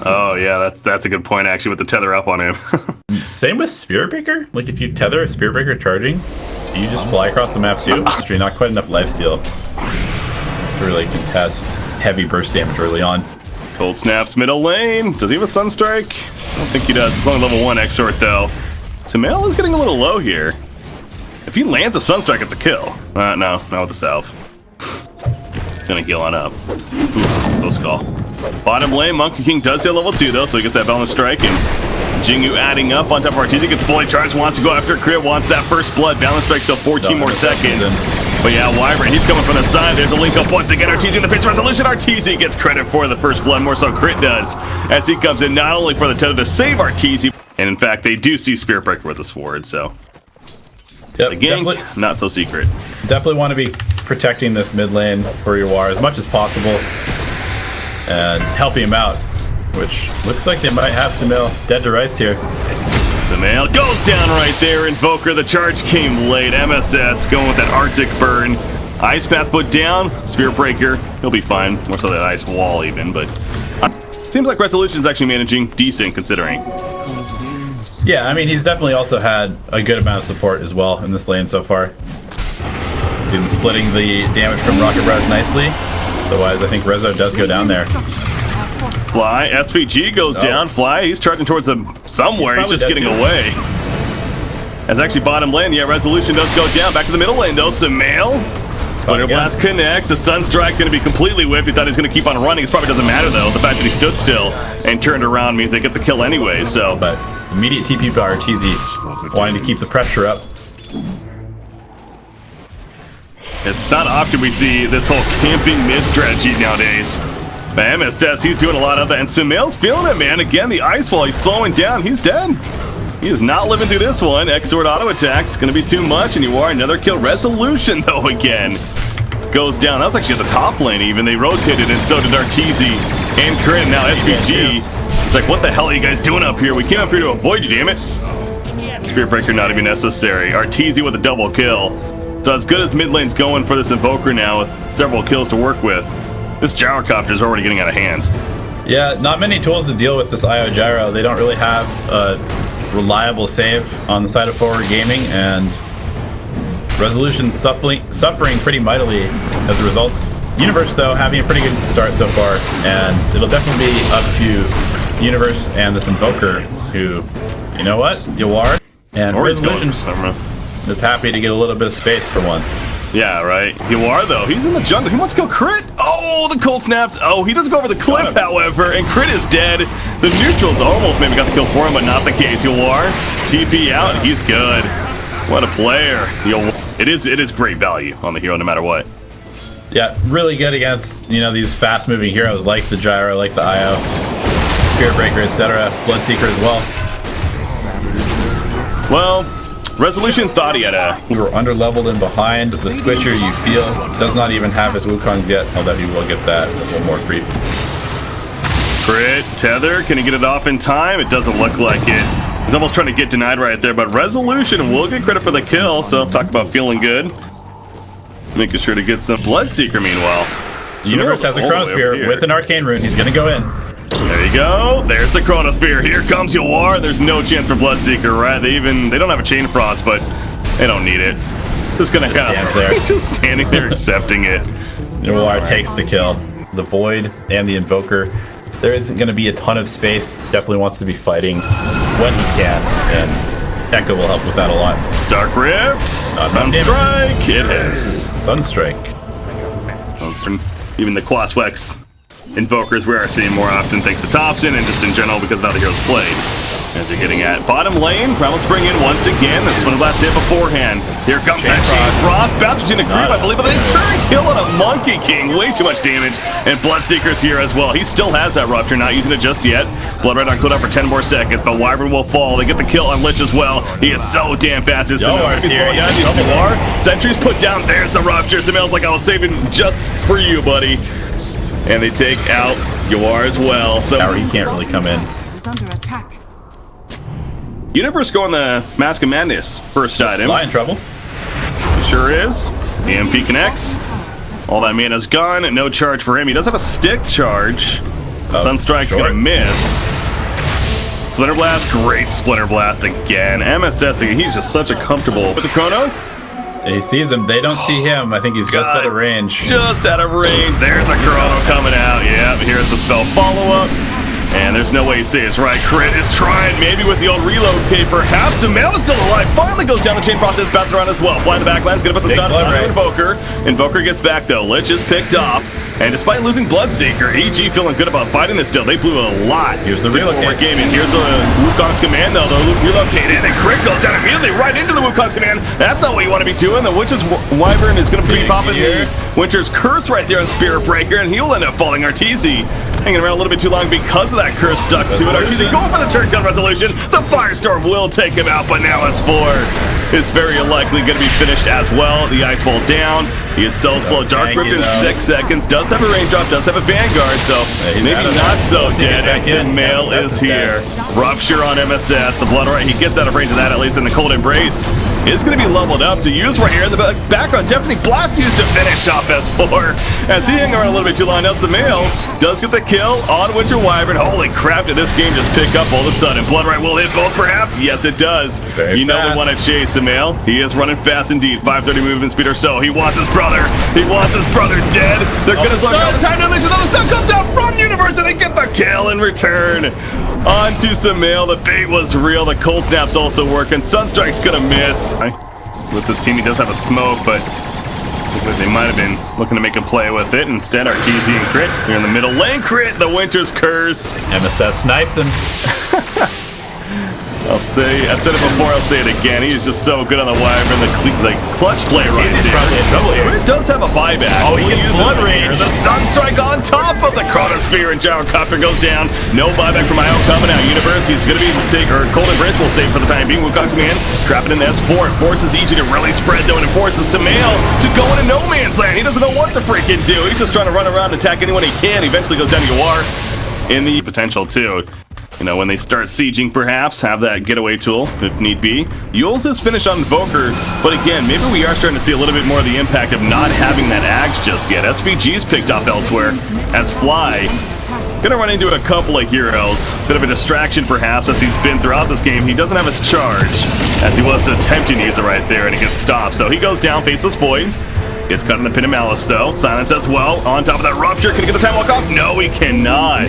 Oh yeah, that's a good point actually with the tether up on him. Same with Spirit Breaker. Like if you tether a Spirit Breaker charging, you just fly across the map too. So you're not quite enough lifesteal to really contest heavy burst damage early on. Cold Snap's middle lane. Does he have a Sunstrike? I don't think he does. It's only level 1 Exort though. Sumail is getting a little low here. If he lands a Sunstrike, it's a kill. No, not with the Salve. Gonna heal on up. Ooh, close call. Bottom lane, Monkey King does hit level 2 though, so he gets that Balance Strike, and Jingu adding up on top of Arteezy, gets fully charged, wants to go after crit, wants that first blood. Balance Strike still 14 more seconds. But yeah, Wyvern, he's coming from the side. There's a link up once again. Arteezy in the face resolution. Arteezy gets credit for the first blood, more so Crit does, as he comes in not only for the tether to save Arteezy, and in fact, they do see Spirit Breaker with the sword, so. Yep, the gank, not so secret. Definitely want to be protecting this mid lane for your war as much as possible and helping him out, which looks like they might have Sumail dead to rights here. Sumail goes down right there. Invoker, the charge came late. MSS going with that Arctic burn. Ice Path put down. Spirit Breaker, he'll be fine. More so that ice wall even, but seems like Resolution's actually managing decent considering. Yeah, I mean, he's definitely also had a good amount of support as well in this lane so far. See him splitting the damage from Rocket Barrage nicely. Otherwise, I think Rezo does go down there. Fly, SVG goes down. Fly, he's charging towards him somewhere. He's just getting away. That's actually bottom lane. Yeah, Resolution does go down. Back to the middle lane though. Sumail. Spider Blast connects. The Sunstrike going to be completely whiffed. He thought he was going to keep on running. It probably doesn't matter though. The fact that he stood still and turned around means they get the kill anyway. So, but immediate TP by Arteezy, wanting to keep the pressure up. It's not often we see this whole camping mid strategy nowadays. But MS says he's doing a lot of that, and Sumail's feeling it, man. Again, the ice wall, he's slowing down. He's dead. He is not living through this one. Exort auto attack's going to be too much, and you are another kill. Resolution, though, again, goes down. That was actually at the top lane, even. They rotated, and so did Arteezy and Crit. Now SVG. It's like, what the hell are you guys doing up here? We came up here to avoid you, damn it. Spirit Breaker not even necessary. Arteezy with a double kill. So as good as mid lane's going for this Invoker now with several kills to work with, this Gyrocopter is already getting out of hand. Yeah, not many tools to deal with this IO Gyro. They don't really have a reliable save on the side of Forward Gaming, and Resolution suffering pretty mightily as a result. Universe, though, having a pretty good start so far, and it'll definitely be up to Universe and this Invoker, who, you know what, Yawar and Resolution is happy to get a little bit of space for once. Yeah, right. Yawar, though, he's in the jungle. He wants to go Crit. Oh, the Cold Snapped. Oh, he doesn't go over the cliff, however, and Crit is dead. The neutrals almost maybe got the kill for him, but not the case. Yawar, TP out. He's good. What a player. It is great value on the hero, no matter what. Yeah, really good against, you know, these fast-moving heroes like the Gyro, like the IO, Spirit Breaker, etc. Bloodseeker as well. Well, Resolution thought he had a... We were under-leveled and behind. The Squisher, you feel, does not even have his Wukong yet, although he will get that with one more creep. Crit, tether, can he get it off in time? It doesn't look like it. He's almost trying to get denied right there, but Resolution will get credit for the kill, so talk about feeling good. Making sure to get some Bloodseeker meanwhile. Universe has a Chronosphere with an Arcane Rune. He's gonna go in. There you go. There's the Chronosphere. Here comes Yawar. There's no chance for Bloodseeker, right? They don't have a Chain Frost, but they don't need it. Just gonna just standing there accepting it. Yawar takes the kill. The Void and the Invoker. There isn't gonna be a ton of space. Definitely wants to be fighting when he can, and Echo will help with that a lot. Dark Rift, Sunstrike, it hits. Sunstrike. Even the Quaswex Invokers we are seeing more often thanks to Thompson and just in general because of how the heroes played. As they're getting at bottom lane, Primal Spring in once again. That's one of the last hit beforehand. Here comes that Chain Frost. Bounce between a creep, I believe, but they turn kill on a Monkey King. Way too much damage. And Bloodseeker's here as well. He still has that Rupture, not using it just yet. Blood Red on cooldown for 10 more seconds, but Wyvern will fall. They get the kill on Lich as well. He is so damn fast. Yawar's here. Sentries put down. There's the Rupture. Sumail's like, I was saving just for you, buddy. And they take out Yawar as well. So he can't really come in. He's under attack. Universe going the Mask of Madness first item. Fly in trouble. He sure is. EMP connects. All that mana's gone. No charge for him. He does have a stick charge. Sunstrike's gonna miss. Splinter Blast, great Splinter Blast again. MSS, he's just such a comfortable with the chrono. He sees him. They don't see him. I think he's just out of range. Just out of range. There's a chrono coming out. Yeah, here's the spell follow-up. And there's no way he saves right. Crit is trying, maybe with the old reload K perhaps. Sumail is still alive. Finally goes down the chain process, bounces around as well. Fly in the backline's gonna put the stun on Invoker. Invoker gets back though. Lich is picked up. And despite losing Bloodseeker, EG feeling good about fighting this still. They blew a lot. Here's the relocate gaming. Here's a Wukong's command though. They'll relocate in and Crit goes down immediately right into the Wukong's command. That's not what you want to be doing. The Winter's Wyvern is gonna be popping the Winter's Curse right there on Spirit Breaker, and he'll end up falling Arteezy. Hanging around a little bit too long because of that curse stuck to it. Arteezy going for the turn gun resolution. The Firestorm will take him out, but now S4 is very likely going to be finished as well. The Ice Wall down. He is so slow. Dark Rift in 6 seconds. Does have a raindrop, does have a Vanguard, so maybe not so dead. And Mail is here. Rupture on MSS. The Blood Right, he gets out of range of that, at least in the Cold Embrace. Is going to be leveled up to use right here in the background. Definitely Blast used to finish off S4 as he hung around a little bit too long. Now Sumail does get the kill on Winter Wyvern. Holy crap, did this game just pick up all of a sudden? Blood Right will hit both perhaps? Yes, it does. You know they want to chase Sumail. He is running fast indeed. 530 movement speed or so. He wants his brother. He wants his brother dead. They're going to stun all the time. Now there's another stun comes out from Universe and they get the kill in return. Onto Sumail. The bait was real. The cold snap's also working. Sunstrike's gonna miss. With this team, he does have a smoke, but they might have been looking to make a play with it. Instead, Arteezy and Crit here in the middle lane. Crit, the Winter's Curse. MSS snipes him. I've said it before, I'll say it again. He is just so good on the Wyvern, the clutch play right there. Probably in trouble here. It does have a buyback. Oh, he gets Blood Rage. The Sunstrike on top of the Chronosphere, and Gyrocopter goes down. No buyback from IO coming out. Universe, he's going to be Cold Embrace will save for the time being. Wukong's command, trapping in the S4. It forces EG to really spread though, and it forces Sumail to go into no man's land. He doesn't know what to freaking do. He's just trying to run around and attack anyone he can. Eventually goes down to Yawar in the potential too. You know, when they start sieging, perhaps, have that getaway tool, if need be. Yules is finished on Invoker, but again, maybe we are starting to see a little bit more of the impact of not having that Axe just yet. SVG's picked up elsewhere, as Fly gonna run into a couple of heroes. Bit of a distraction, perhaps, as he's been throughout this game. He doesn't have his charge, as he was attempting to use it right there, and it gets stopped. So he goes down, Faceless Void. Gets cut in the Pin of Malice, though. Silence as well. On top of that Rupture, can he get the time walk off? No, he cannot.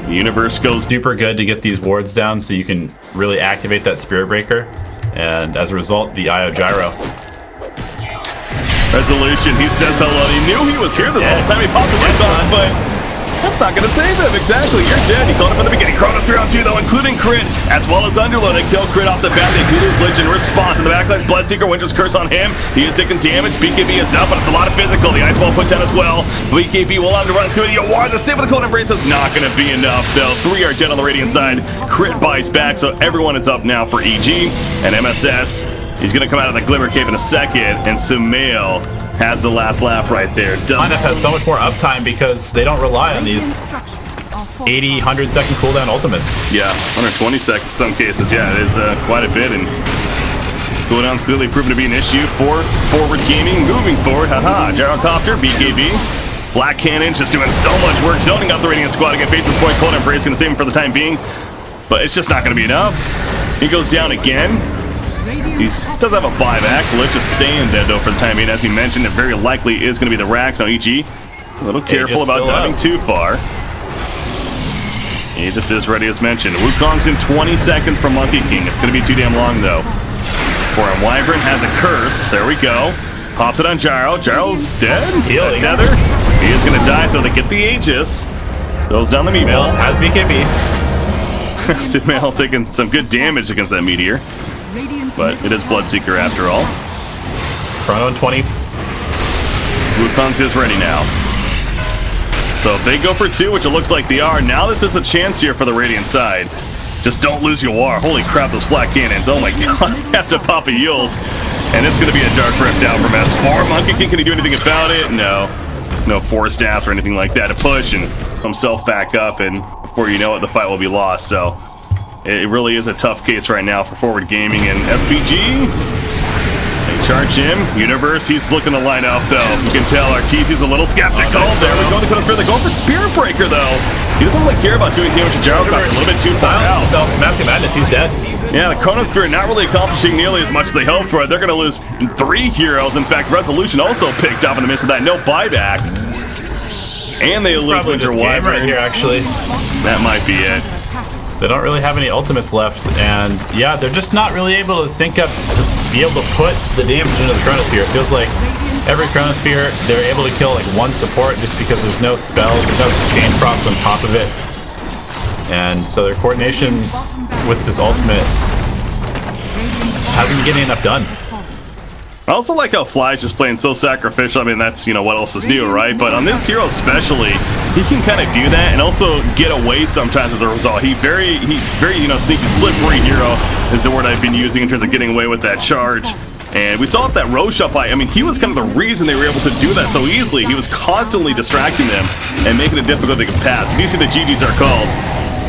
The Universe goes super good to get these wards down so you can really activate that Spirit Breaker, and as a result, the IO Gyro. Resolution, he says hello. He knew he was here this whole time. He popped the lid on, but that's not going to save him. Exactly, you're dead. He called it from the beginning. Chrono 3 on 2, though, including Crit, as well as Underlow. They kill Crit off the bat. They do lose Lich in response. In the backline, Bloodseeker, Winter's Curse on him. He is taking damage. BKB is up, but it's a lot of physical. The Ice Wall put down as well. BKB will have to run through the Yawar. The save with the Cold Embrace is not going to be enough, though. 3 are dead on the Radiant side. Crit buys back, so everyone is up now for EG and MSS. He's going to come out of the Glimmer Cave in a second, and Sumail has the last laugh right there. Lineup has so much more uptime because they don't rely on these 80, 100-second cooldown ultimates. Yeah, 120 seconds in some cases. Yeah, it is quite a bit, and cooldown's clearly proven to be an issue for Forward Gaming moving forward. Haha, Gyrocopter, BKB. Black Cannon's just doing so much work, zoning out the Radiant Squad again. Faceless Void, Cold Embrace going to save him for the time being, but it's just not going to be enough. He goes down again. He does have a buyback. Lich is staying dead though for the time being. As you mentioned, it very likely is going to be the Rax. Now EG, a little careful about diving too far. Aegis is ready as mentioned. Wukong's in 20 seconds from Monkey King. It's going to be too damn long though. For him, Wyvern has a curse. There we go. Pops it on Gyro. Gyro's dead. Healing. Tether. He is going to die, so they get the Aegis. Goes down the Meteor. Has BKB. Sumail taking some good damage against that Meteor. But it is Bloodseeker after all. Chrono in 20. Wukong's is ready now. So if they go for 2, which it looks like they are, now this is a chance here for the Radiant side. Just don't lose Yawar. Holy crap, those flat cannons. Oh my god, has to pop a Yules. And it's going to be a Dark Rift down from S4. Monkey King, can he do anything about it? No. No Force Staff or anything like that to push and himself back up, and before you know it, the fight will be lost. So it really is a tough case right now for Forward Gaming and SVG. They Charge him. Universe, he's looking to line up, though. You can tell Arteezy's a little skeptical. There we go. They're going for Spirit Breaker, though. He doesn't really care about doing damage to Gyro. Got a little bit too far out. Massive Madness, he's dead. Yeah, the Chrono Spirit not really accomplishing nearly as much as they hoped for. They're going to lose 3 heroes. In fact, Resolution also picked up in the midst of that. No buyback. And they lose Winter Wyvern right here, actually. That might be it. They don't really have any ultimates left, and yeah, they're just not really able to sync up to be able to put the damage into the Chronosphere. It feels like every Chronosphere, they're able to kill like one support just because there's no spells, there's no chain procs on top of it. And so their coordination with this ultimate hasn't been getting enough done. I also like how Fly's just playing so sacrificial. I mean, that's, you know, what else is new, right? But on this hero especially, he can kind of do that and also get away sometimes as a result. He's very, you know, sneaky, slippery hero is the word I've been using in terms of getting away with that charge. And we saw that Roche up high. I mean, he was kind of the reason they were able to do that so easily. He was constantly distracting them and making it difficult to pass. You do see the GGs are called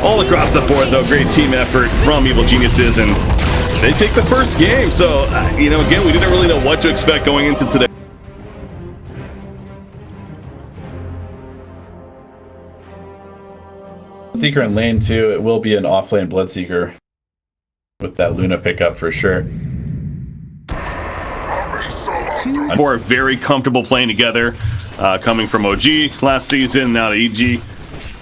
all across the board, though. Great team effort from Evil Geniuses, and they take the first game. So, you know, again, we didn't really know what to expect going into today. Seeker in lane 2, it will be an offlane Bloodseeker with that Luna pickup for sure. Four very comfortable playing together, coming from OG last season, now to EG,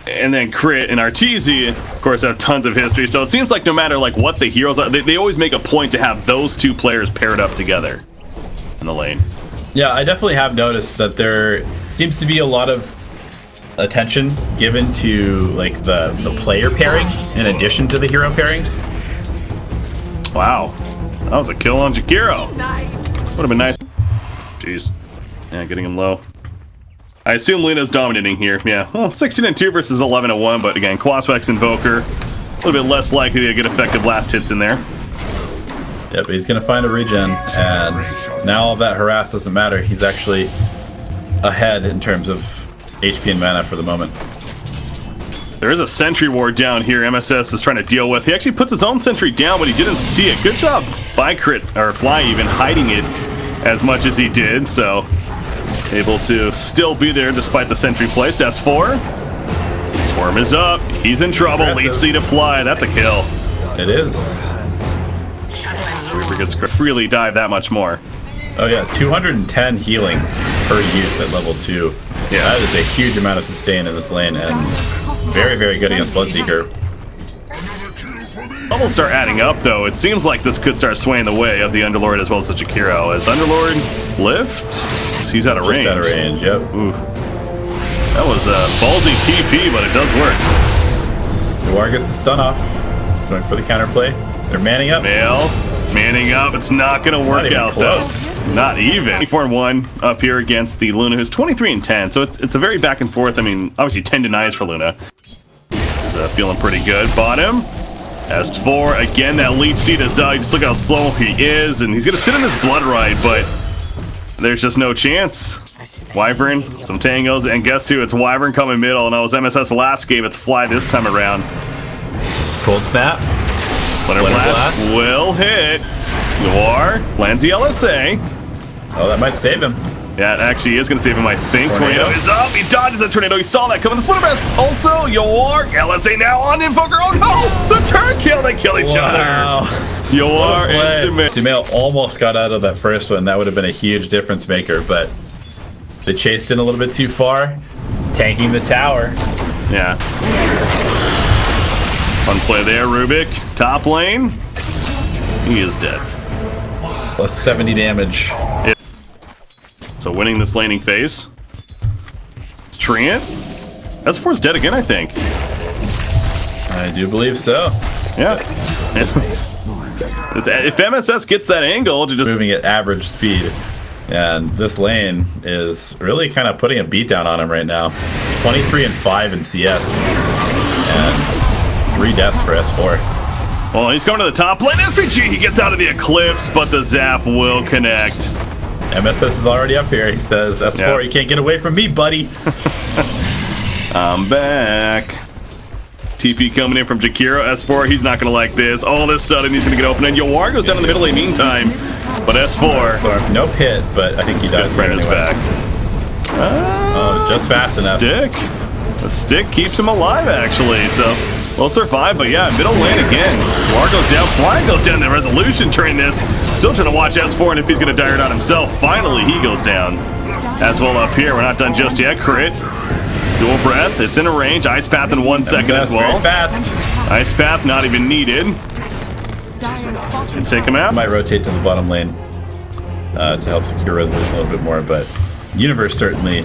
and then Crit and Arteezy, of course, have tons of history. So it seems like no matter like what the heroes are, they always make a point to have those two players paired up together in the lane. Yeah, I definitely have noticed that there seems to be a lot of attention given to like the player pairings in addition to the hero pairings. Wow, that was a kill on Jakiro. Would have been nice. Jeez. Yeah, getting him low. I assume Luna's dominating here. Yeah, well, 16-2 versus 11-1, but again, Quaspex Invoker, a little bit less likely to get effective last hits in there. Yeah, but he's going to find a regen, and now all that harass doesn't matter. He's actually ahead in terms of HP and mana for the moment. There is a sentry ward down here MSS is trying to deal with. He actually puts his own sentry down, but he didn't see it. Good job by Crit, or Fly even, hiding it as much as he did, so able to still be there despite the sentry placed. S4. Swarm is up. He's in trouble. Leech Seed apply. That's a kill. It is. Weaver gets freely dive that much more. Oh yeah, 210 healing per use at level 2. Yeah, that is a huge amount of sustain in this lane, and very, very good against Bloodseeker. Levels start adding up, though. It seems like this could start swaying the way of the Underlord as well as the Jakiro. As Underlord lifts, he's out of range. Just out of range, yep. Ooh. That was a ballsy TP, but it does work. Noir gets the stun off. Going for the counterplay. They're manning up. Manning up. It's not going to work out, close. though. Not even. 24-1 up here against the Luna, who's 23-10. So it's a very back and forth. I mean, obviously 10 denies for Luna. He's feeling pretty good. Bottom. S4, again, that Leech Seed is out. Just look how slow he is, and he's going to sit in his Blood Ride, but there's just no chance. Wyvern, some tangos, and guess who? It's Wyvern coming middle, and that was MSS last game. It's Fly this time around. Cold Snap. Splinter Blast will hit. Noir lands the LSA. Oh, that might save him. Yeah, it actually is going to save him, I think. Tornado is up. He dodges a Tornado. He saw that coming. The Splinter Blast also. Yor. LSA now on Invoker. Oh, no. The turn kill. They kill each other. Yor and Sumail almost got out of that first one. That would have been a huge difference maker, but they chased in a little bit too far. Tanking the tower. Yeah. Fun play there, Rubik. Top lane. He is dead. Plus 70 damage. So winning this laning phase. It's Treant. S4's dead again, I think. I do believe so. Yeah. If MSS gets that angle to just moving at average speed, and this lane is really kind of putting a beat down on him right now. 23-5 in CS, and 3 deaths for S4. Well, he's coming to the top lane. SPG, he gets out of the Eclipse, but the Zap will connect. MSS is already up here. He says, S4, you can't get away from me, buddy. I'm back. TP coming in from Jakiro. S4, he's not going to like this. All of a sudden, he's going to get open. And Yawar goes down in the middle lane meantime. But S4, No pit, but I think he dies. good friend is back. Oh, just fast enough. The stick keeps him alive, actually, so we'll survive. But yeah, middle lane again. War goes down, Flying goes down. The Resolution during this. Still trying to watch S4 and if he's going to die or not himself. Finally, he goes down. As well up here, we're not done just yet. Crit. Dual breath. It's in a range. Ice Path in 1 second as well. Very fast. Ice Path not even needed. And take him out. Might rotate to the bottom lane to help secure Resolution a little bit more, but Universe certainly.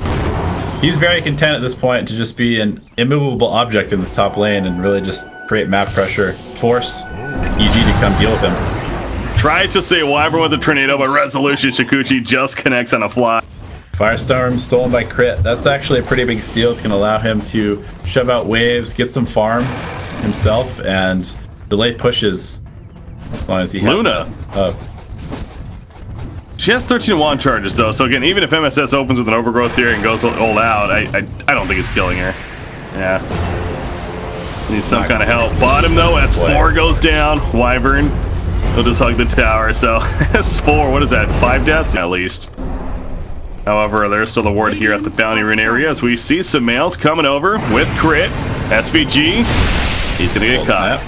He's very content at this point to just be an immovable object in this top lane and really just create map pressure, force EG to come deal with him. Tried to say Wyvern with a tornado, but Resolution Shikuchi just connects on a fly. Firestorm stolen by Crit. That's actually a pretty big steal. It's going to allow him to shove out waves, get some farm himself, and delay pushes as long as he has Luna. that. She has 13 wand charges though, so again, even if MSS opens with an overgrowth here and goes all out, I don't think it's killing her. Yeah. Needs some kind of help. Bottom though, S4 goes down. Wyvern. He'll just hug the tower, so S4, what is that? 5 deaths? At least. However, there's still the ward here at the Bounty Rune area as we see some males coming over with Crit. SVG. He's gonna get caught.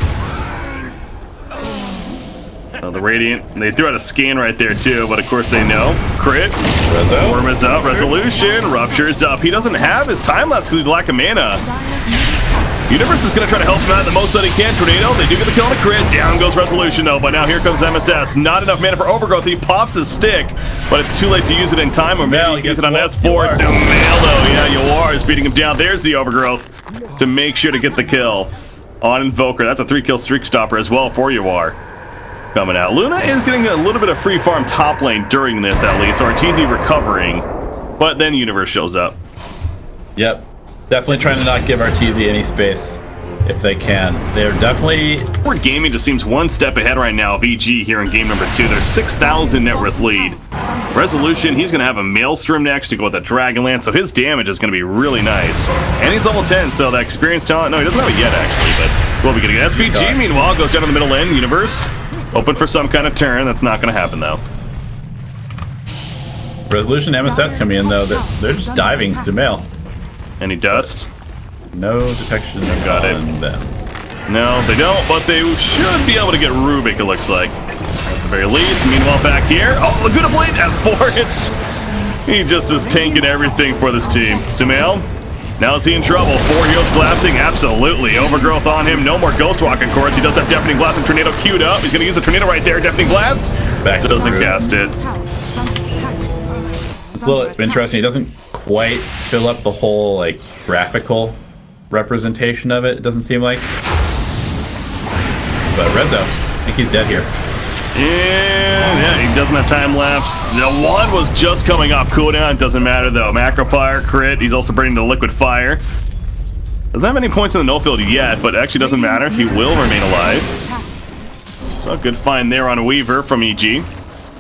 The Radiant, they threw out a scan right there too, but of course they know. Crit, Swarm is up, Resolution, Rupture is up. He doesn't have his time lapse because he lack of mana. Universe is going to try to help him out the most that he can. Tornado, they do get the kill on the crit. Down goes Resolution though, but now here comes MSS. Not enough mana for Overgrowth. He pops his stick, but it's too late to use it in time, or maybe he gets it on S4. So though, yeah, Yawar is beating him down. There's the Overgrowth to make sure to get the kill on Invoker. That's a 3-kill streak stopper as well for Yawar. Coming out. Luna is getting a little bit of free farm top lane during this at least. Arteezy recovering, but then Universe shows up. Yep. Definitely trying to not give Arteezy any space if they can. They're definitely... Word Gaming just seems one step ahead right now of EG here in game number 2. There's 6,000 net worth lead. Resolution, he's going to have a Maelstrom next to go with a Dragonlance, so his damage is going to be really nice. And he's level 10, so that experience talent... No, he doesn't have it yet, actually, but we'll be getting it. SVG, meanwhile, goes down to the middle lane. Universe, open for some kind of turn. That's not going to happen, though. Resolution MSS coming in, though. They're just diving Sumail. Any dust? No detection. Got it. Them. No, they don't, but they should be able to get Rubik, it looks like. At the very least. Meanwhile, back here. Oh, Laguna Blade has 4 hits. He just is tanking everything for this team. Sumail, now is he in trouble? 4 heals collapsing? Absolutely. Overgrowth on him. No more Ghost Walk, of course. He does have Deafening Blast and Tornado queued up. He's going to use a Tornado right there. Deafening Blast. Back doesn't cast it. It's a little interesting. He doesn't quite fill up the whole like graphical representation of it. It doesn't seem like. But Rezo, I think he's dead here. Yeah, he doesn't have time lapse. The one was just coming off cooldown. Doesn't matter though. Macro Fire, crit. He's also bringing the Liquid Fire. Doesn't have any points in the no field yet, but actually doesn't matter. He will remain alive. So good find there on Weaver from EG.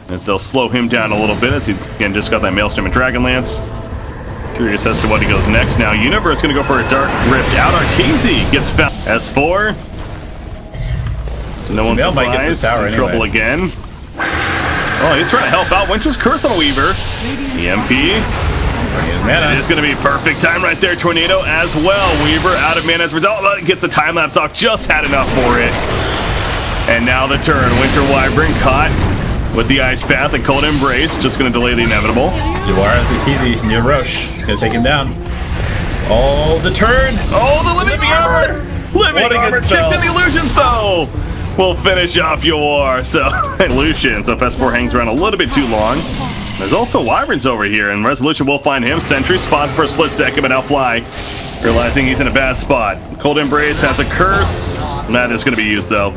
As they'll slow him down a little bit as he again just got that Maelstrom and Dragonlance. Curious as to what he goes next now. Universe gonna go for a Dark Rift out. Arteezy gets found. S4. No one's surprised. In trouble again. Oh, he's trying to help out. Winter's Curse on Weaver. EMP. It is going to be perfect time right there. Tornado as well. Weaver out of mana as a result. Gets a time lapse off. Just had enough for it. And now the turn. Winter Wyvern caught with the Ice Path and Cold Embrace. Just going to delay the inevitable. Jawara is easy near Roche. Going to take him down. Oh, the turn. Oh, the Living Armor. Living Armor kicks in the illusions though. We'll finish off Yawar. So, Lucian. So if S4 hangs around a little bit too long. There's also Wyverns over here, and Resolution will find him. Sentry spots for a split second, but now Fly, realizing he's in a bad spot. Cold Embrace has a curse. That is going to be used, though.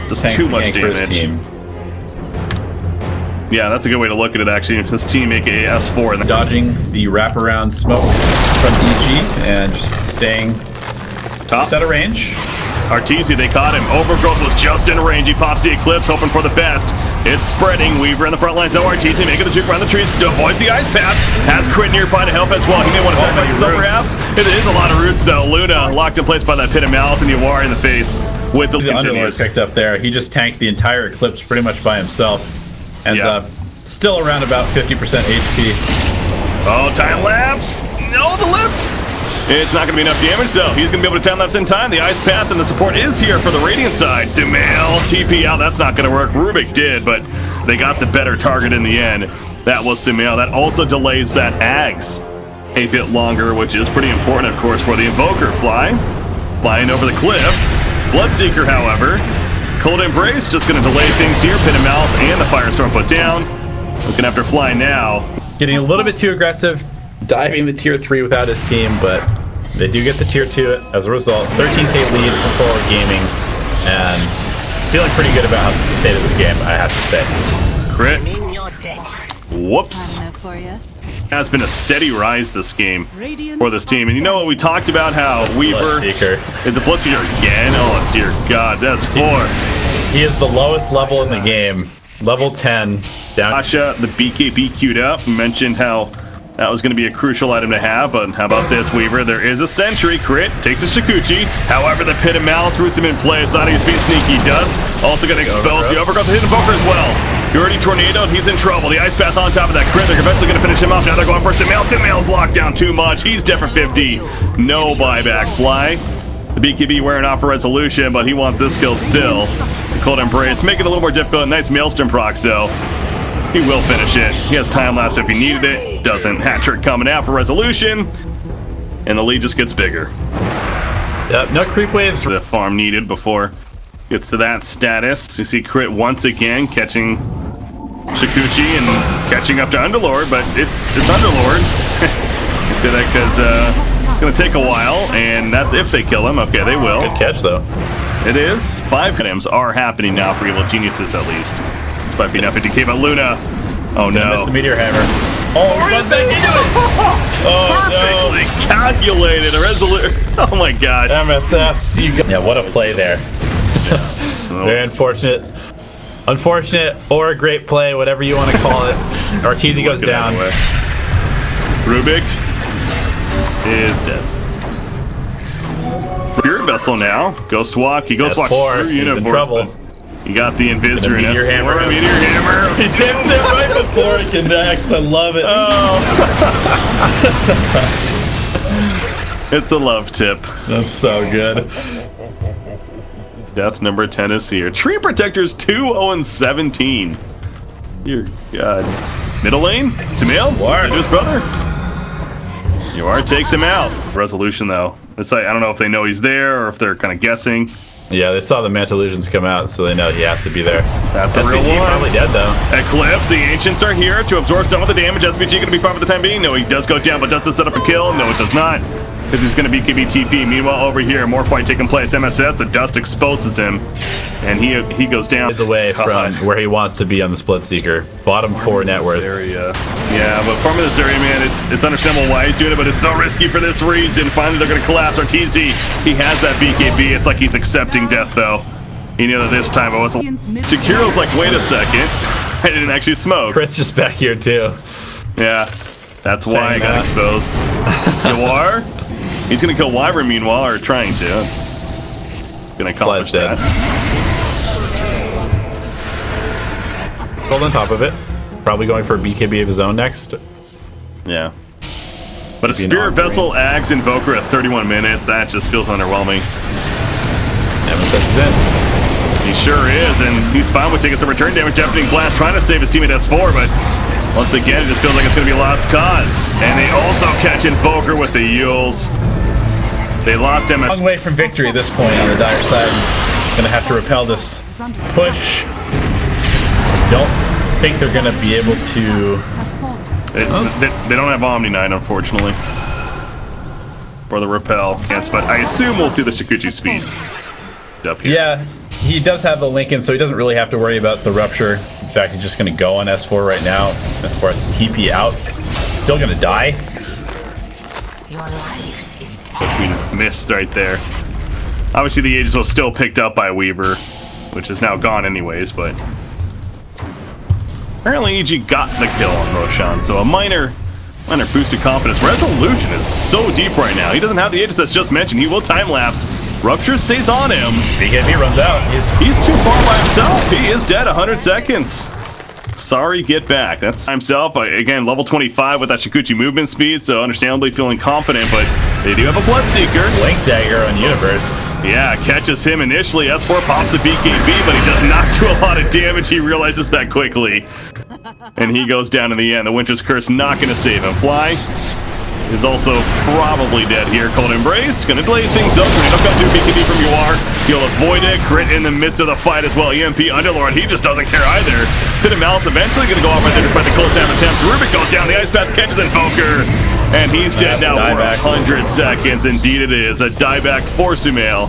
Just Tanks too much damage. Yeah, that's a good way to look at it, actually. This team, aka S4. Dodging the wraparound smoke from EG and just staying top out of range. Arteezy, they caught him. Overgrowth was just in range. He pops the Eclipse, hoping for the best. It's spreading. Weaver in the front lines. No Arteezy making the juke around the trees. Avoids the Ice Path. Has Crit nearby to help as well. He may want to sacrifice himself perhaps. It is a lot of roots though. Luna locked in place by that Pit of Malice and Yawar in the face with the Underlord picked up there. He just tanked the entire Eclipse pretty much by himself. ends up still around about 50% HP. Oh, time lapse. No, the lift. It's not going to be enough damage, though. He's going to be able to time lapse in time. The ice path and the support is here for the Radiant side. Sumail, TP out. That's not going to work. Rubik did, but they got the better target in the end. That was Sumail. That also delays that Ags a bit longer, which is pretty important, of course, for the Invoker. Flying over the cliff. Bloodseeker, however. Cold Embrace just going to delay things here. Pit and Malice and the Firestorm put down. Looking after Fly now. Getting a little bit too aggressive. Diving the tier 3 without his team, but they do get the tier 2 as a result. 13k lead for Forward Gaming, and feeling pretty good about the state of this game, I have to say. Crit. Whoops. Has been a steady rise this game for this team. And you know what, we talked about how Weaver is a Bloodseeker again. Oh dear God, that's 4. He is the lowest level in the game. Level 10. Down. Asha, the BKB queued up. We mentioned how that was going to be a crucial item to have, but how about this, Weaver? There is a Sentry. Crit takes a Shikuchi. However, the Pit of Malice roots him in play. It's not he's being sneaky. Dust also going to expel the Overgrowth. The hidden Invoker as well. He already tornadoed. He's in trouble. The Ice Path on top of that crit. They're eventually going to finish him off. Now they're going for Sumail. Sumail's locked down too much. He's dead for 50. No buyback. Fly. The BKB wearing off for Resolution, but he wants this kill still. The Cold Embrace make it a little more difficult. Nice Maelstrom proc, so he will finish it. He has time lapse if he needed it. Doesn't. Hat trick coming out for Resolution, and the lead just gets bigger. Yep, no creep waves. The farm needed before gets to that status. You see Crit once again catching Shikuchi and catching up to Underlord, but it's Underlord. You say that because it's going to take a while, and that's if they kill him. Okay, they will. Good catch, though. It is. 5 items are happening now for Evil Geniuses, at least. Despite being up 50k, but Luna. Oh no. The Meteor Hammer. Oh, perfectly calculated. A Resolute. Oh my gosh. MSS. Yeah, what a play there. Very unfortunate. Unfortunate or a great play, whatever you want to call it. Arteezy goes down. Rubik is dead. Spirit Vessel now. Ghost Walk. He Ghost Walk through in trouble. You got the Invisor and Meteor Hammer. Meteor Hammer. He tips it right before he connects. I love it. Oh. It's a love tip. That's so good. Death number 10 is here. Tree Protectors 2-0-17. Dear God. Middle lane. Sumail. To his brother. Yuar takes him out. Resolution though. It's like, I don't know if they know he's there or if they're kind of guessing. Yeah, they saw the Manta Illusions come out, so they know he has to be there. That's a real one. Probably dead, though. Eclipse, the Ancients are here to absorb some of the damage. SVG going to be fine for the time being. No, he does go down, but does it set up a kill? No, it does not. Because he's going to be TP. Meanwhile, over here, more fight taking place. MSS, the dust exposes him, and he goes down. He's away from where he wants to be on the Split Seeker. Bottom 4 net worth. Area. Yeah, but farming this area, man, it's understandable why he's doing it, but it's so risky for this reason. Finally, they're going to collapse. Arteezy, he has that BKB. It's like he's accepting death, though. You know that this time it wasn't. Jakiro's like, wait a second. I didn't actually smoke. Chris just back here, too. Yeah, that's why I got exposed. Noir? He's going to kill Wyvern meanwhile, or trying to. It's going to accomplish that. Hold on top of it. Probably going for a BKB of his own next. Yeah. But a Spirit Vessel, Ags, Invoker at 31 minutes, that just feels underwhelming. He sure is, and he's fine with taking some return damage. Deafening Blast trying to save his team at S4, but once again, it just feels like it's going to be a lost cause. And they also catch Invoker with the Yules. They lost him. Long way from victory at this point on the Dire side. Going to have to repel this push. Don't think they're going to be able to... They don't have Omni Knight, unfortunately. For the repel. Yes, but I assume we'll see the Shikuchi speed up here. Yeah, he does have the Lincoln, so he doesn't really have to worry about the rupture. In fact, he's just going to go on S4 right now. As far as TP out, still going to die. Your life's We missed right there. Obviously, the Aegis was still picked up by Weaver, which is now gone anyways, but apparently EG got the kill on Roshan, so a minor boost of confidence. Resolution is so deep right now. He doesn't have the Aegis that's just mentioned. He will time lapse. Rupture stays on him. BKB runs out. He's too far by himself. He is dead. 100 seconds. Sorry, get back. That's himself. Again, level 25 with that Shikuchi movement speed, so understandably feeling confident, but they do have a Bloodseeker. Blink Dagger on Universe. Yeah, catches him initially. S4 pops the BKB, but he does not do a lot of damage. He realizes that quickly. And he goes down in the end. The Winter's Curse not going to save him. Fly is also probably dead here. Cold Embrace gonna delay things up. We're gonna come to BKB from UR. He'll avoid it. Crit in the midst of the fight as well. EMP Underlord, he just doesn't care either. Pit and Malice eventually gonna go off right there despite the cold snap attempts. Rubik goes down. The Ice Path catches Invoker. And he's dead now for 100 seconds. Indeed it is. A dieback for Sumail.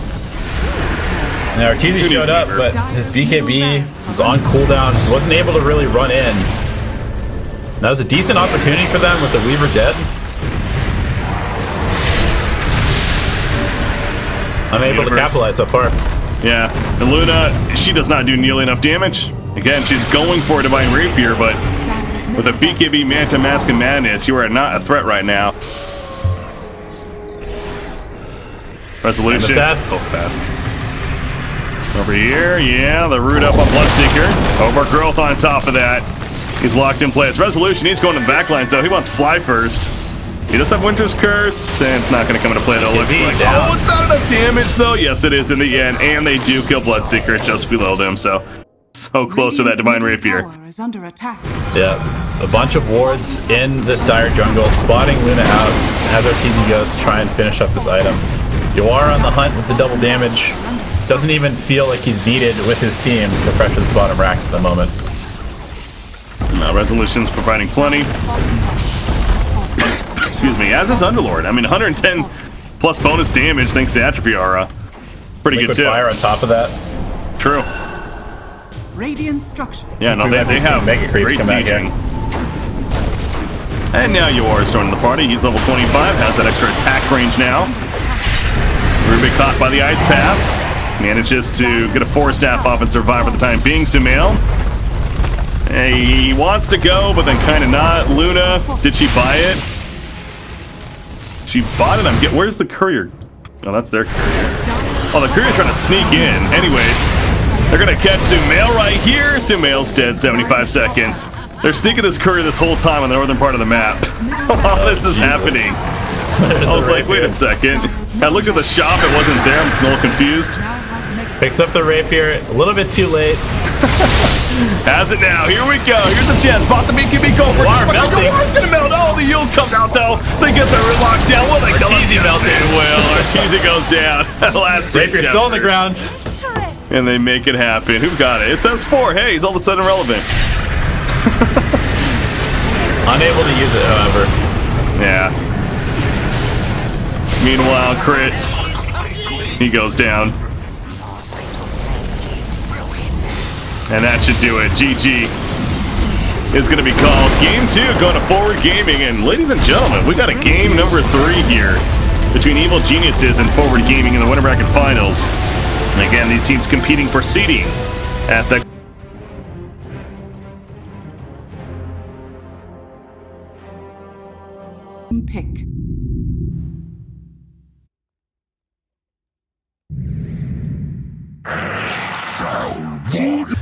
Now Arteezy showed up, but his BKB was on cooldown. He wasn't able to really run in. That was a decent opportunity for them with the Weaver dead. Unable to capitalize so far. Yeah, and Luna, she does not do nearly enough damage. Again, she's going for a Divine Rapier, but with a BKB Manta Mask and Madness, you are not a threat right now. Resolution, so fast. Over here, yeah, the root up on Bloodseeker. Overgrowth on top of that. He's locked in place. Resolution, he's going to the backline, so he wants Fly first. He does have Winter's Curse, and it's not going to come into play, though. Looks like. Oh, it's not enough damage, though. Yes, it is in the end, and they do kill Bloodseeker just below them, so close to that Divine Rapier. Yeah, a bunch of wards in this dire jungle, spotting Luna out as Arteezy goes to try and finish up this item. Yawar on the hunt with the double damage. Doesn't even feel like he's needed with his team to pressure the bottom racks at the moment. Resolution's providing plenty. Excuse me, as is Underlord. I mean, 110 plus bonus damage thanks to Atrophy Aura. Pretty good too. Fire on top of that. True. Radiant structure. Yeah, no, they have Mega Creep great come back sieging. And now Yawar is joining the party. He's level 25, has that extra attack range now. Rubik caught by the Ice Path. Manages to get a 4-staff off and survive for the time being. Sumail. He wants to go, but then kind of not. Luna, did she buy it? She bought it. Where's the courier? Oh, that's their courier. Oh, the courier's trying to sneak in. Anyways, they're gonna catch Sumail right here. Sumail's dead. 75 seconds. They're sneaking this courier this whole time on the northern part of the map. While this is happening. I was like, wait a second. I looked at the shop. It wasn't there. I'm a little confused. Picks up the rapier a little bit too late. Has it now. Here we go. Here's a chance. Bought the BKB Cobra. Water's gonna melt. Oh, the Yules comes out though. They get the locked down. Will they kill him? Melted. Well, Arteezy goes down. Last rapier still on the ground. And they make it happen. Who got it? It says 4. Hey, he's all of a sudden relevant. Unable to use it, however. Yeah. Meanwhile, Crit. He goes down. And that should do it. GG is going to be called. Game 2 going to Forward Gaming. And ladies and gentlemen, we got a game number 3 here between Evil Geniuses and Forward Gaming in the Winter Bracket Finals. And again, these teams competing for seeding at the pick.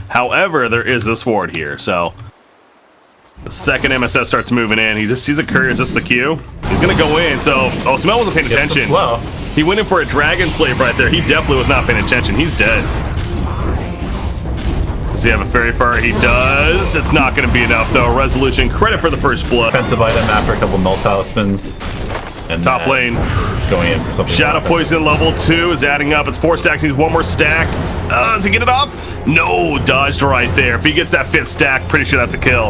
However, there is this ward here, so the second MSS starts moving in, he just sees a courier. Is this the queue? He's gonna go in, so Sumail wasn't paying attention. He went in for a Dragon Slave right there. He definitely was not paying attention. He's dead. Does he have a Fairy Fire? He does. It's not gonna be enough though. Resolution, credit for the first blood. Defensive item after a couple null talismans. And top lane going in for something. Shadow Poison level 2 is adding up. It's 4 stacks. Needs 1 more stack. Does he get it up? No, dodged right there. If he gets that 5th stack, pretty sure that's a kill.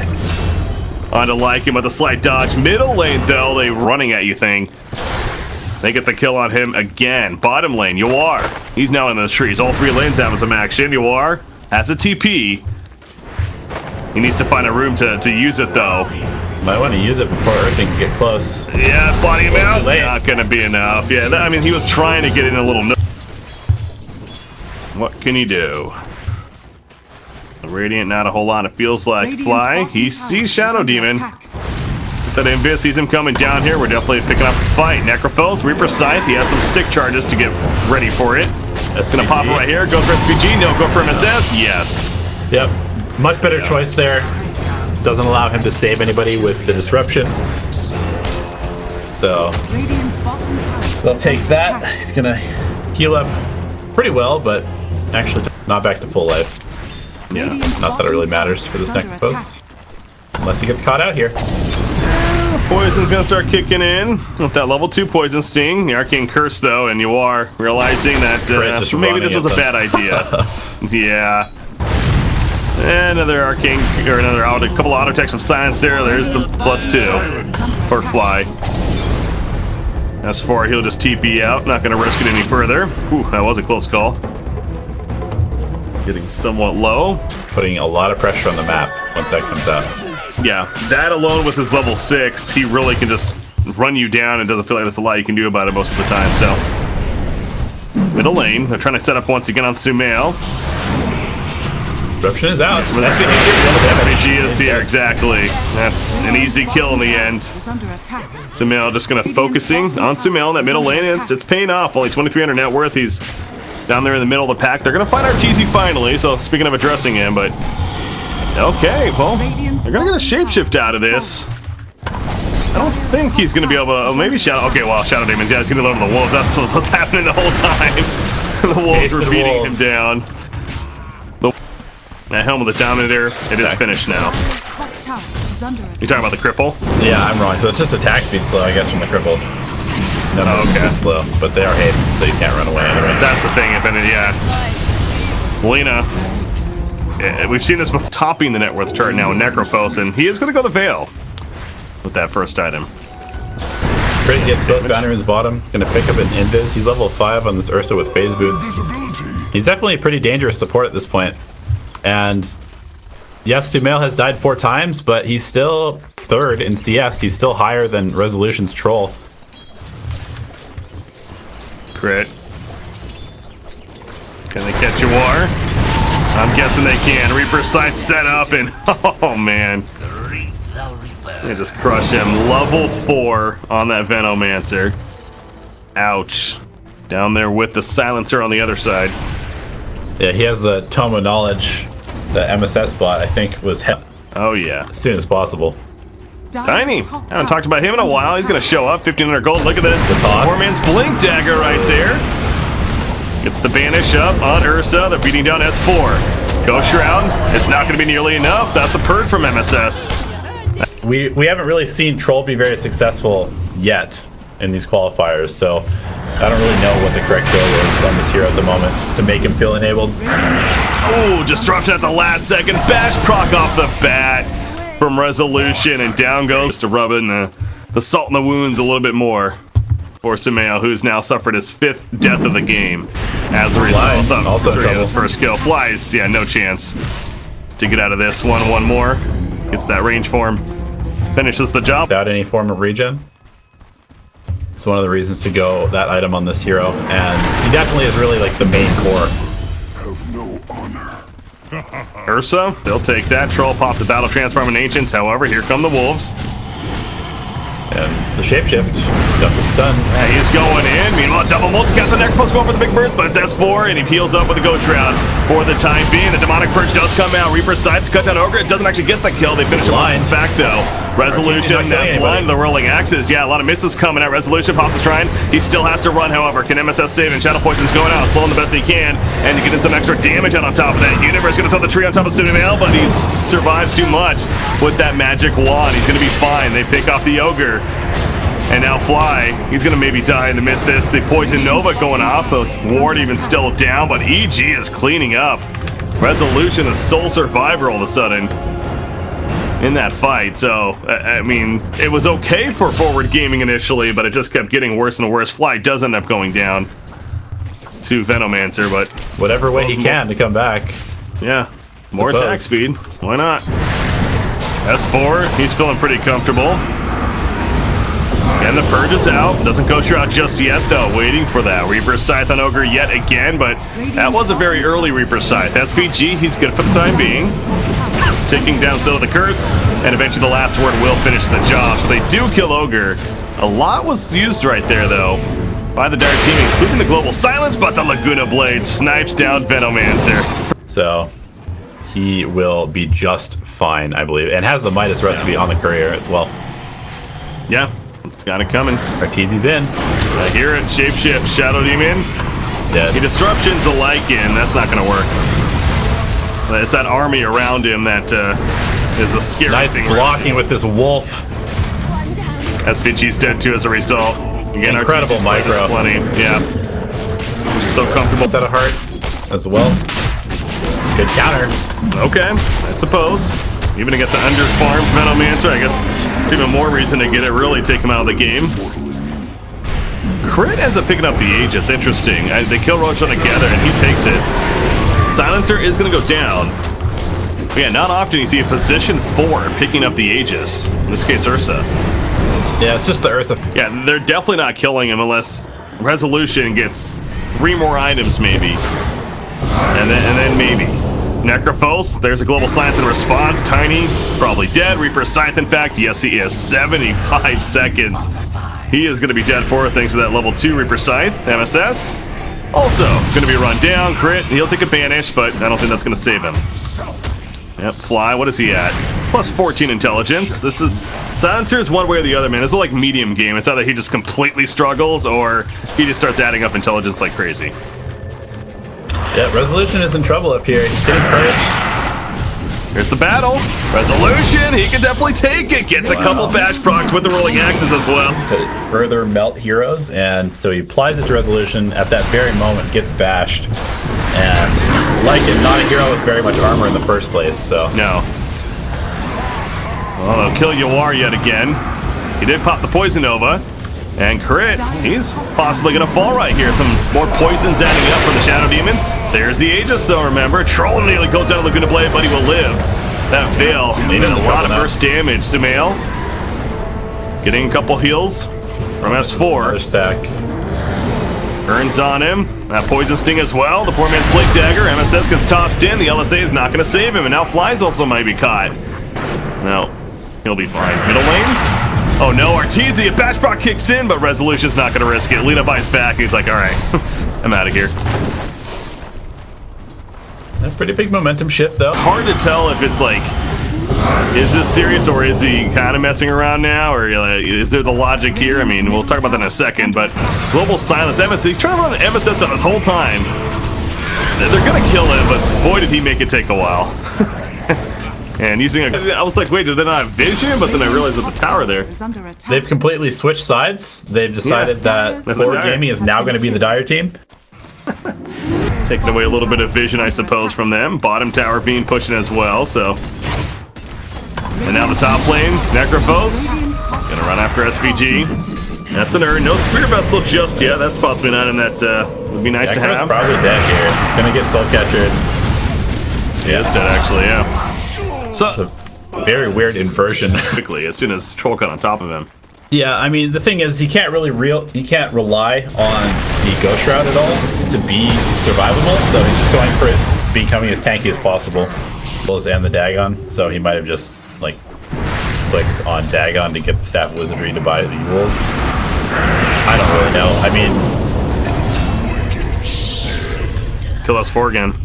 On to Lycan with a slight dodge. Middle lane though, they running at you thing. They get the kill on him again. Bottom lane, Yawar. He's now in the trees. All 3 lanes having some action. Yawar has a TP. He needs to find a room to use it though. Might want to use it before Earthing can get close. Yeah, body him out. Not gonna be enough. Yeah, I mean, he was trying to get in a little. What can he do? The Radiant, not a whole lot. It feels like Fly. He sees Shadow Demon. That Invis sees him coming down here. We're definitely picking up the fight. Necrophos, Reaper Scythe. He has some stick charges to get ready for it. That's gonna pop it right here. Go for SPG. No, go for MSS. Yes. Yep. Much better choice there. doesn't allow him to save anybody with the disruption. So Radiant's bottom tower. they'll take that. He's gonna heal up pretty well, but actually not back to full life. Yeah. Not that it really matters for this next post. Unless he gets caught out here. Poison's gonna start kicking in with that level 2 poison sting. The arcane curse though, and you are realizing that Just maybe this running was a at bad idea. Yeah. And another arcane, or another a couple auto attacks from Silencer. There's the +2 for Fly. S4, he'll just TP out. Not gonna risk it any further. Ooh, that was a close call. Getting somewhat low. Putting a lot of pressure on the map once that comes out. Yeah, that alone with his level 6, he really can just run you down and doesn't feel like there's a lot you can do about it most of the time, so. Middle lane, they're trying to set up once again on Sumail. Disruption is out. RPG is here, exactly. That's an easy kill in the end. Is under attack. Sumail just gonna focusing on Sumail in that middle lane, and it's paying off. Only 2,300 net worth, he's down there in the middle of the pack. They're gonna find RTZ finally, so speaking of addressing him, but okay, well, they're gonna get a shapeshift out of this. I don't think he's gonna be able to, oh, maybe Shadow, okay, well, Shadow Demon, yeah, he's gonna load the wolves. That's what's happening the whole time. The wolves were beating him down. That Helm of the Dominator, it is finished now. Top tower is under attack. You talking about the cripple? Yeah, I'm wrong. So it's just attack speed slow, I guess, from the cripple. No, okay. It's slow, but they are hasted, so you can't run away anyway. That's the thing, if any, yeah. Lena, we've seen this before, topping the net worth chart now in Necrophos, and he is going to go the Veil with that first item. Crit gets both boundary runes bottom. Gonna pick up an Invis. He's level 5 on this Ursa with phase boots. He's definitely a pretty dangerous support at this point. And yes, Sumail has died 4 times, but he's still 3rd in CS. He's still higher than Resolution's Troll. Crit. Can they catch a war? I'm guessing they can. Reaper sight set up, and oh man. They just crush him. Level 4 on that Venomancer. Ouch. Down there with the Silencer on the other side. Yeah, he has the Tome of Knowledge. The MSS bot, I think, was hit Oh yeah. as soon as possible. Tiny. I haven't talked about him in a while. He's going to show up. 1,500 gold. Look at this. toss. Poor man's Blink Dagger right there. Gets the banish up on Ursa. They're beating down S4. Ghost Shroud. It's not going to be nearly enough. That's a purge from MSS. We haven't really seen Troll be very successful yet in these qualifiers, so I don't really know what the correct goal is on this hero at the moment to make him feel enabled. Oh, disruption at the last second. Bash proc off the bat from Resolution, and down goes to rub in the salt in the wounds a little bit more for Sumail, who's now suffered his 5th death of the game as a result of also in trouble. his first kill. Flies, yeah, no chance to get out of this. One more. Gets that range form. Finishes the job. Without any form of regen. It's one of the reasons to go that item on this hero, and he definitely is really like the main core. Ursa, they'll take that. Troll pops the Battle Transform in Ancients. However, here come the Wolves. And the shapeshift got the stun. Yeah, he's going in. Meanwhile, double multicast on Necrophos going for the big burst, but it's S4, and he heals up with a Ghost Shroud for the time being. The Demonic Purge does come out. Reaper sights cut down Ogre. It doesn't actually get the kill. They finish him off. In fact, though, Resolution, that blind, the rolling axes. Yeah, a lot of misses coming at Resolution. Pops the Shrine. He still has to run, however. Can MSS save? And Shadow Poison's going out, slowing the best he can, and you get in some extra damage out on top of that. Universe going to throw the tree on top of Sumail, but he survives too much with that magic wand. He's going to be fine. They pick off the Ogre. And now Fly, he's gonna maybe die in the midst of this. The Poison Nova going off, Ward even still down, but EG is cleaning up. Resolution, a sole survivor all of a sudden in that fight. So, I mean, it was okay for forward gaming initially, but it just kept getting worse and worse. Fly does end up going down to Venomancer, but whatever way he can to come back. Yeah, more attack speed. Why not? S4, he's feeling pretty comfortable. And the Purge is out. Doesn't go out just yet, though. Waiting for that. Reaper Scythe on Ogre yet again, but that was a very early Reaper Scythe. SVG, he's good for the time being. Taking down Seal of the Curse, and eventually the last word will finish the job. So they do kill Ogre. A lot was used right there, though, by the Dire team, including the Global Silence, but the Laguna Blade snipes down Venomancer. So he will be just fine, I believe, and has the Midas recipe on the courier as well. Yeah, it's got it coming. Arteezy's in. I hear it. Shapeshift. Shadow Demon. Dead. He disruptions the Lycan. That's not going to work. It's that army around him that is a scary Nice thing. blocking with this wolf. SVG's dead too as a result. Again, Incredible micro. Plenty. Yeah. Just so comfortable. Set of heart as well. Good counter. Okay, I suppose. Even against an under-farmed Venomancer, I guess it's even more reason to get it, really take him out of the game. Crit ends up picking up the Aegis. Interesting. They kill Roshan together, and he takes it. Silencer is going to go down. But yeah, not often you see a position 4 picking up the Aegis. In this case, Ursa. Yeah, it's just the Ursa. Yeah, they're definitely not killing him unless Resolution gets 3 more items, maybe. And then maybe. Necrophos, there's a global science in response. Tiny, probably dead. Reaper Scythe, in fact, yes, he is. 75 seconds. He is going to be dead for it thanks to that level 2 Reaper Scythe. MSS, also going to be run down. Crit, he'll take a banish, but I don't think that's going to save him. Yep, Fly, what is he at? Plus 14 intelligence. This is... Silencer is one way or the other, man. This is like medium game. It's either he just completely struggles or he just starts adding up intelligence like crazy. Yeah, Resolution is in trouble up here. He's getting purged. Here's the battle. Resolution, he can definitely take it. Gets a couple bash procs with the rolling axes as well. To further melt heroes, and so he applies it to Resolution. At that very moment, gets bashed. And like it, not a hero with very much armor in the first place, so. No. Well, they'll kill Yawar yet again. He did pop the Poison Nova. And Crit, he's possibly going to fall right here. Some more poisons adding up for the Shadow Demon. There's the Aegis, though, remember. Troll nearly goes down to Laguna Blade, but he will live. That Veil did a lot of burst damage. Sumail getting a couple heals from S4. Another stack. Burns on him. That Poison Sting as well. The poor man's Blade Dagger. MSS gets tossed in. The LSA is not going to save him. And now Flies also might be caught. No, he'll be fine. Middle lane. Oh no, Arteezy, a bash proc kicks in, but Resolution's not going to risk it. Lina buys back, he's like, alright, I'm out of here. A pretty big momentum shift, though. Hard to tell if it's like, is this serious or is he kind of messing around now? Or is there the logic here? I mean, we'll talk about that in a second, but Global Silence, MSS, he's trying to run the MSS on this whole time. They're going to kill him, but boy did he make it take a while. And using I was like, wait, did they not have vision? But then I realized that the tower there. They've completely switched sides. They've decided that Forward Gaming is now going to be the Dire team. Taking away a little bit of vision, I suppose, from them. Bottom tower being pushed in as well, so. And now the top lane, Necrophos. Gonna run after SVG. That's an Urn. No Spear Vessel just yet. That's possibly not in that, would be nice to have. Probably dead here. It's gonna get Soul Catchered. Yeah, it's dead actually, yeah. So, it's a very weird inversion. Quickly, as soon as Troll got on top of him. Yeah, I mean the thing is, you can't rely on the Ghost Shroud at all to be survivable. So he's just going for it becoming as tanky as possible. And the Dagon, so he might have just like clicked on Dagon to get the Staff of Wizardry to buy the rules. I don't really know. I mean, kill us 4 again.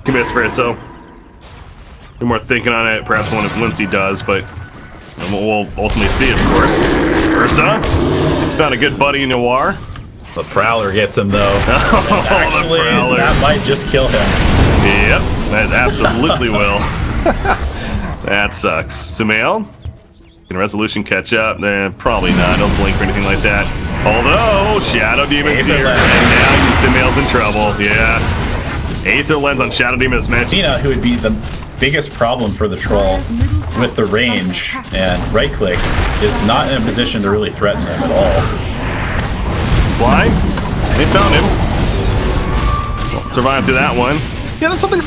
Commits for it, so. Be more thinking on it, perhaps once he does, but we'll ultimately see, of course. Ursa, he's found a good buddy in Noir. The Prowler gets him though. Actually, the Prowler. That might just kill him. Yep, that absolutely will. That sucks. Sumail, can Resolution catch up? Probably not. Don't blink or anything like that. Although Shadow Demon's here, and now Sumail's in trouble. Yeah, Aether Lens on Shadow Demon is mentioned. Tina, who would be the biggest problem for the Troll with the range and right click, is not in a position to really threaten them at all. Fly? They found him. Survived through that one. Yeah, that's something.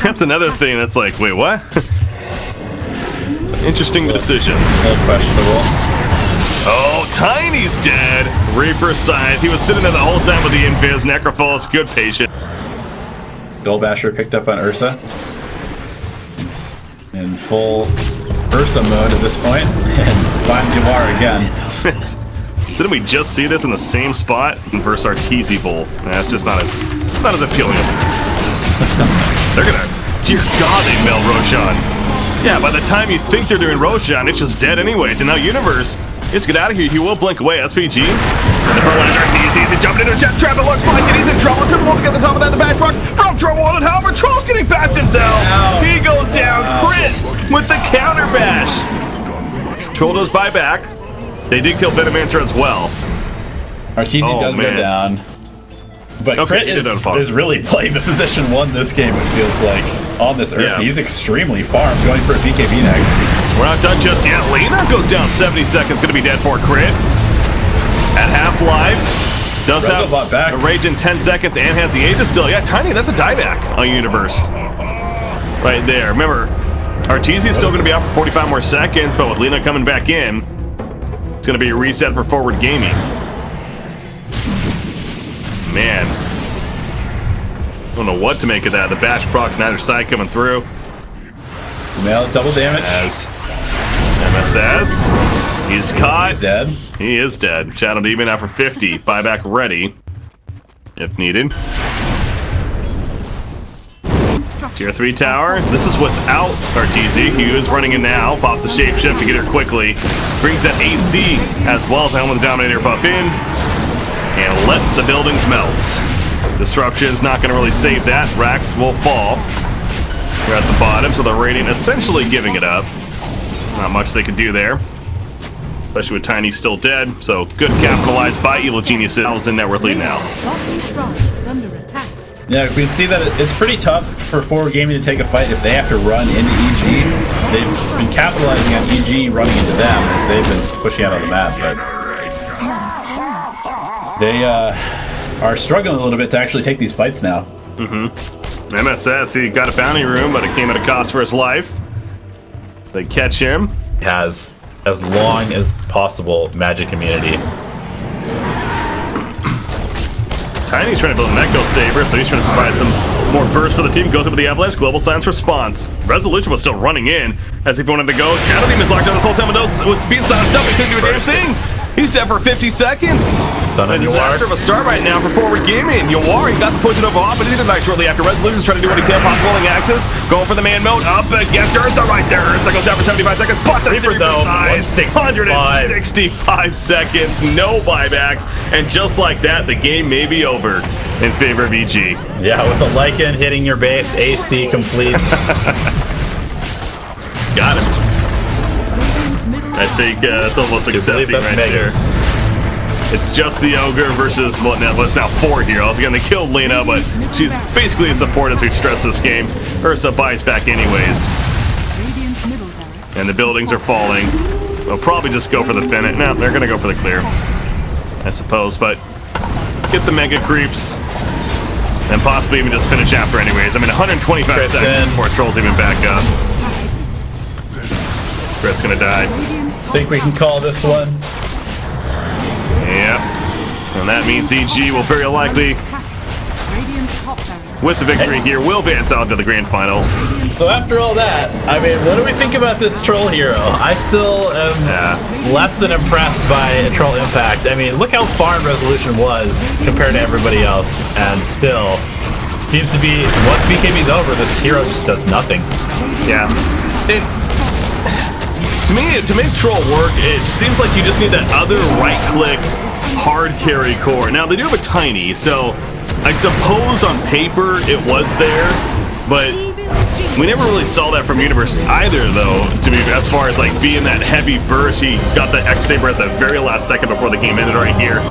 That's another thing that's like, wait, what? Interesting decisions. A little questionable. Oh, Tiny's dead. Reaper Scythe. He was sitting there the whole time with the invis. Necrophos, good patient. Skullbasher picked up on Ursa. He's in full Ursa mode at this point, and finds Yawar again. Didn't we just see this in the same spot versus Arteezy Bowl? That's just not as appealing. They're gonna, dear God, they meld Roshan. Yeah, by the time you think they're doing Roshan, it's just dead anyways. And now Universe, let's get out of here. He will blink away. SVG. And the Berlin RTZ, he's jumping into a jet trap. It looks like it. He's in trouble. Triple to get the top of that. The back rocks from trouble. And however, Troll's getting past himself. Ow. He goes down. Crit with the counter bash. Troll does buyback. They did kill Venomancer as well. RTZ does man. go down. But Okay, Crit is really playing the position 1 this game, it feels like, on this Earth. Yeah. He's extremely farmed, going for a BKB next. We're not done just yet. Lena goes down 70 seconds. Going to be dead for Crit. At half-life. Does Rezo have bought back. a rage in 10 seconds and has the Aegis still. Yeah, Tiny, that's a dieback on Universe. Right there. Remember, Arteezy is still going to be out for 45 more seconds, but with Lena coming back in, it's going to be a reset for Forward Gaming. Man. I don't know what to make of that. The bash procs, neither side coming through. Now it's double damage. As MSS, he's caught. He's dead. He is dead. Shadow Demon out for 50. Buyback ready, if needed. Tier 3 tower. This is without Arteezy, who is running in now. Pops the shapeshift to get her quickly. Brings that AC as well as Helm with the Dominator buff in. And let the buildings melt. Disruption's not going to really save that. Rax will fall. We're at the bottom, so the Radiant essentially giving it up. Not much they can do there. Especially with Tiny still dead. So good capitalized by Evil Geniuses in Net Worth lead now. Bottom shrine is under attack. Yeah, we can see that it's pretty tough for Forward Gaming to take a fight if they have to run into EG. They've been capitalizing on EG running into them as they've been pushing out on the map, but they are struggling a little bit to actually take these fights now. MSS, he got a bounty room, but it came at a cost for his life. They catch him. Has as long as possible magic immunity. Tiny's trying to build an Echo Saber, so he's trying to provide some more burst for the team. Goes up with the Avalanche. Global Silence response. Resolution was still running in as he wanted to go. Shadow Demon is locked on this whole time. Was being silent stuff. He couldn't do a damn thing. He's dead for 50 seconds. Stun on A disaster of a start right now for Forward Gaming. Yawar, he got the push it over off, but he did it shortly after. Resolution's trying to do what he can. Pop rolling axes. Going for the man mode. Up against Ursa right there. Ursa goes down for 75 seconds. But the Reaper, though, 165 seconds. No buyback. And just like that, the game may be over in favor of EG. Yeah, with the Lycan hitting your base, AC complete. Got him. I think that's almost accepting right there. It's just the Ogre versus, well, now, it's now 4 heroes. Again, they killed Lena, but she's basically a support as we've stressed this game. Ursa buys back anyways. And the buildings are falling. They'll probably just go for the Fennec. No, they're going to go for the clear, I suppose, but get the Mega Creeps and possibly even just finish after anyways. I mean, 125 seconds before Troll's even back up. Brett's going to die. Think we can call this one? Yep. And that means EG will very likely, with the victory here, will advance out to the grand finals. So after all that, I mean, what do we think about this Troll hero? I still am less than impressed by a Troll Impact. I mean, look how far Resolution was compared to everybody else, and still seems to be, once BKB's over, this hero just does nothing. Yeah. To me, to make Troll work, it just seems like you just need that other right-click hard carry core. Now, they do have a Tiny, so I suppose on paper it was there, but we never really saw that from Universe either, though, to be as far as like being that heavy burst. He got the X-Saber at the very last second before the game ended right here.